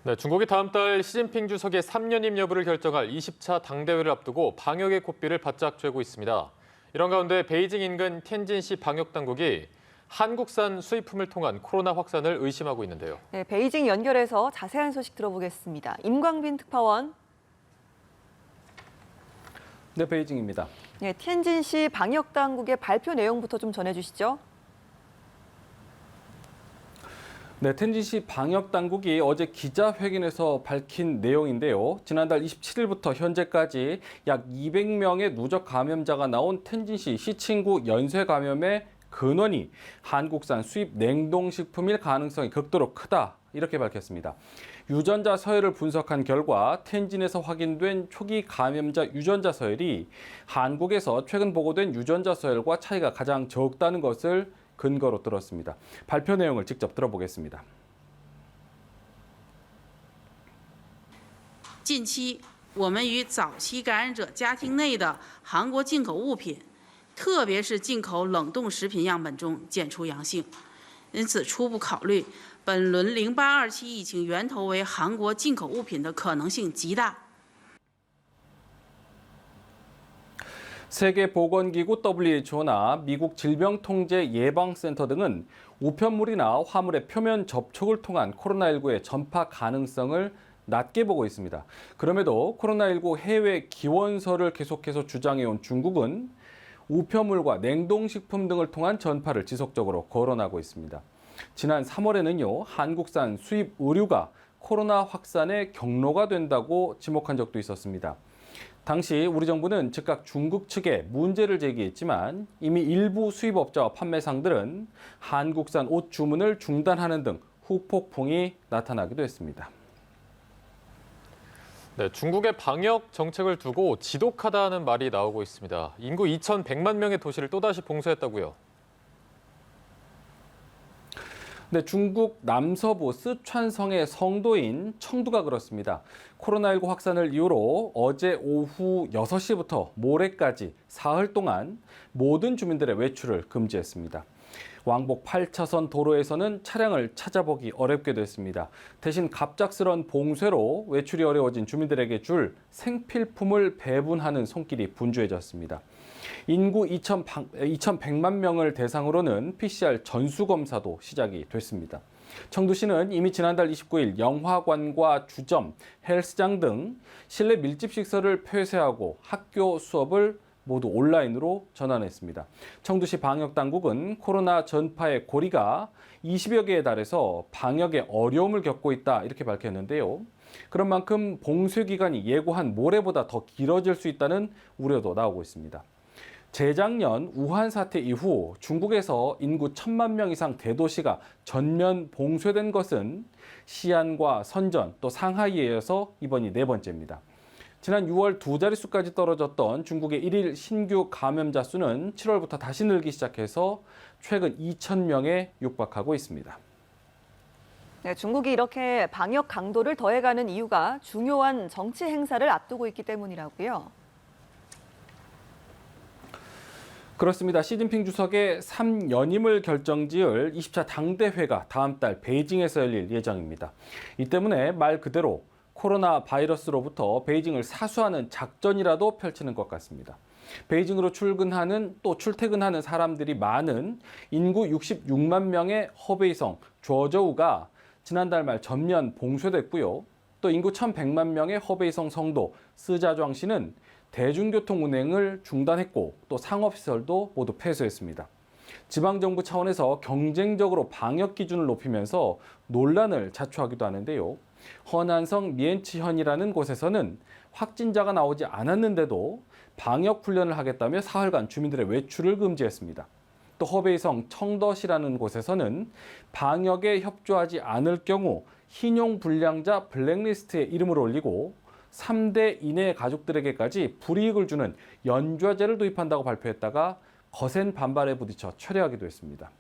네, 중국이 다음 달 시진핑 주석의 3년임 여부를 결정할 20차 당대회를 앞두고 방역의 고삐를 바짝 쬐고 있습니다. 이런 가운데 베이징 인근 텐진시 방역당국이 한국산 수입품을 통한 코로나 확산을 의심하고 있는데요. 네, 베이징 연결해서 자세한 소식 들어보겠습니다. 임광빈 특파원. 네, 베이징입니다. 네, 텐진시 방역당국의 발표 내용부터 좀 전해주시죠. 네, 텐진시 방역당국이 어제 기자회견에서 밝힌 내용인데요. 지난달 27일부터 현재까지 약 200명의 누적 감염자가 나온 텐진시 시친구 연쇄 감염의 근원이 한국산 수입 냉동식품일 가능성이 극도로 크다, 이렇게 밝혔습니다. 유전자 서열을 분석한 결과 텐진에서 확인된 초기 감염자 유전자 서열이 한국에서 최근 보고된 유전자 서열과 차이가 가장 적다는 것을 근거로 들었습니다. 발표 내용을 직접 들어보겠습니다. 近期，我们与早期感染者家庭内的韩国进口物品，特别是进口冷冻食品样本中检出阳性，因此初步考虑，本轮0827疫情源头为韩国进口物品的可能性极大。 세계보건기구 WHO나 미국 질병통제예방센터 등은 우편물이나 화물의 표면 접촉을 통한 코로나19의 전파 가능성을 낮게 보고 있습니다. 그럼에도 코로나19 해외 기원서를 계속해서 주장해온 중국은 우편물과 냉동식품 등을 통한 전파를 지속적으로 거론하고 있습니다. 지난 3월에는요, 한국산 수입 의류가 코로나 확산의 경로가 된다고 지목한 적도 있었습니다. 당시 우리 정부는 즉각 중국 측에 문제를 제기했지만 이미 일부 수입업자와 판매상들은 한국산 옷 주문을 중단하는 등 후폭풍이 나타나기도 했습니다. 네, 중국의 방역 정책을 두고 지독하다는 말이 나오고 있습니다. 인구 2,100만 명의 도시를 또다시 봉쇄했다고요. 네, 중국 남서부 쓰촨성의 성도인 청두가 그렇습니다. 코로나19 확산을 이유로 어제 오후 6시부터 모레까지 사흘 동안 모든 주민들의 외출을 금지했습니다. 왕복 8차선 도로에서는 차량을 찾아보기 어렵게 됐습니다. 대신 갑작스런 봉쇄로 외출이 어려워진 주민들에게 줄 생필품을 배분하는 손길이 분주해졌습니다. 인구 2,100만 명을 대상으로는 PCR 전수검사도 시작이 됐습니다. 청두시는 이미 지난달 29일 영화관과 주점, 헬스장 등 실내 밀집시설을 폐쇄하고 학교 수업을 모두 온라인으로 전환했습니다. 청두시 방역당국은 코로나 전파의 고리가 20여 개에 달해서 방역에 어려움을 겪고 있다, 이렇게 밝혔는데요. 그런 만큼 봉쇄 기간이 예고한 모레보다 더 길어질 수 있다는 우려도 나오고 있습니다. 재작년 우한 사태 이후 중국에서 인구 1,000만 명 이상 대도시가 전면 봉쇄된 것은 시안과 선전, 또 상하이에 이어서 이번이 네 번째입니다. 지난 6월 두 자릿수까지 떨어졌던 중국의 1일 신규 감염자 수는 7월부터 다시 늘기 시작해서 최근 2,000명에 육박하고 있습니다. 네, 중국이 이렇게 방역 강도를 더해가는 이유가 중요한 정치 행사를 앞두고 있기 때문이라고요. 그렇습니다. 시진핑 주석의 3연임을 결정지을 20차 당대회가 다음 달 베이징에서 열릴 예정입니다. 이 때문에 말 그대로 코로나 바이러스로부터 베이징을 사수하는 작전이라도 펼치는 것 같습니다. 베이징으로 출근하는 또 출퇴근하는 사람들이 많은 인구 66만 명의 허베이성 주어저우가 지난달 말 전면 봉쇄됐고요. 또 인구 1,100만 명의 허베이성 성도 스자庄시는 대중교통 운행을 중단했고 또 상업시설도 모두 폐쇄했습니다. 지방정부 차원에서 경쟁적으로 방역 기준을 높이면서 논란을 자초하기도 하는데요. 허난성 미엔치현이라는 곳에서는 확진자가 나오지 않았는데도 방역 훈련을 하겠다며 사흘간 주민들의 외출을 금지했습니다. 또 허베이성 청더시라는 곳에서는 방역에 협조하지 않을 경우 신용불량자 블랙리스트에 이름을 올리고 3대 이내의 가족들에게까지 불이익을 주는 연좌제를 도입한다고 발표했다가 거센 반발에 부딪혀 철회하기도 했습니다.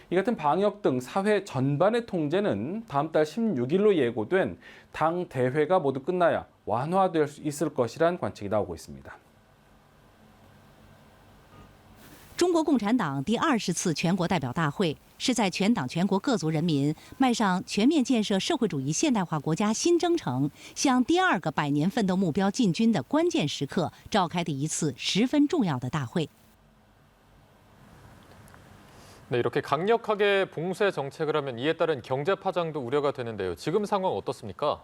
이 같은 방역 등 사회 전반의 통제는 다음 달 16일로 예고된 당 대회가 모두 끝나야 완화될 수 있을 것이란 관측이 나오고 있습니다. 中国共产党第20次全国代表大会是在全党全国各族人民迈上全面建设社会主义现代化国家新征程、向第2个100年奋斗目标进军的关键时刻召开的一次十分重要的大会。 네, 이렇게 강력하게 봉쇄 정책을 하면 이에 따른 경제 파장도 우려가 되는데요. 지금 상황 어떻습니까?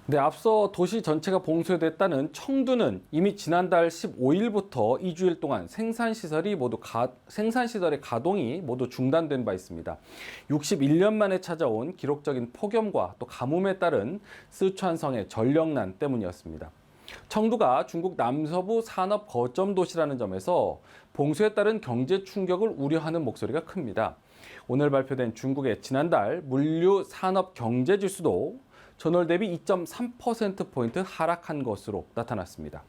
네, 앞서 도시 전체가 봉쇄됐다는 청두는 이미 지난달 15일부터 2주일 동안 생산시설의 가동이 모두 중단된 바 있습니다. 61년 만에 찾아온 기록적인 폭염과 또 가뭄에 따른 스촨성의 전력난 때문이었습니다. 청두가 중국 남서부 산업 거점 도시라는 점에서 봉쇄에 따른 경제 충격을 우려하는 목소리가 큽니다. 오늘 발표된 중국의 지난달 물류 산업 경제 지수도 전월 대비 2.3%포인트 하락한 것으로 나타났습니다.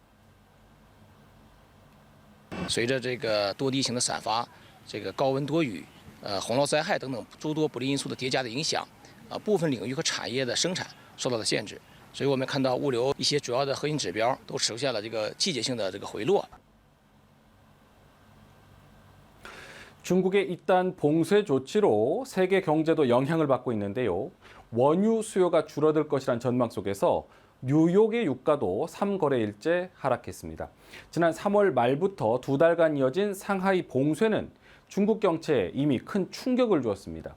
随着这个多地形的散发，这个高温多雨、洪涝灾害等等诸多不利因素的叠加的影响，部分领域和产业的生产受到了限制，所以我们看到物流一些主要的核心指标都出现了这个季节性的这个回落。 중국의 이딴 봉쇄 조치로 세계 경제도 영향을 받고 있는데요. 원유 수요가 줄어들 것이란 전망 속에서 뉴욕의 유가도 3거래일째 하락했습니다. 지난 3월 말부터 2달간 이어진 상하이 봉쇄는 중국 경제에 이미 큰 충격을 주었습니다.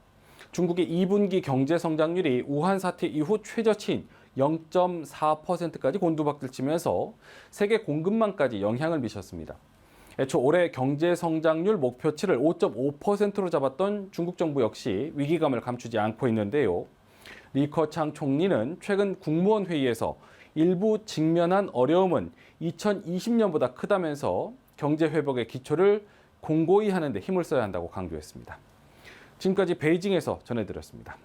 중국의 2분기 경제 성장률이 우한 사태 이후 최저치인 0.4%까지 곤두박질치면서 세계 공급망까지 영향을 미쳤습니다. 애초 올해 경제 성장률 목표치를 5.5%로 잡았던 중국 정부 역시 위기감을 감추지 않고 있는데요. 리커창 총리는 최근 국무원 회의에서 일부 직면한 어려움은 2020년보다 크다면서 경제 회복의 기초를 공고히 하는 데 힘을 써야 한다고 강조했습니다. 지금까지 베이징에서 전해드렸습니다.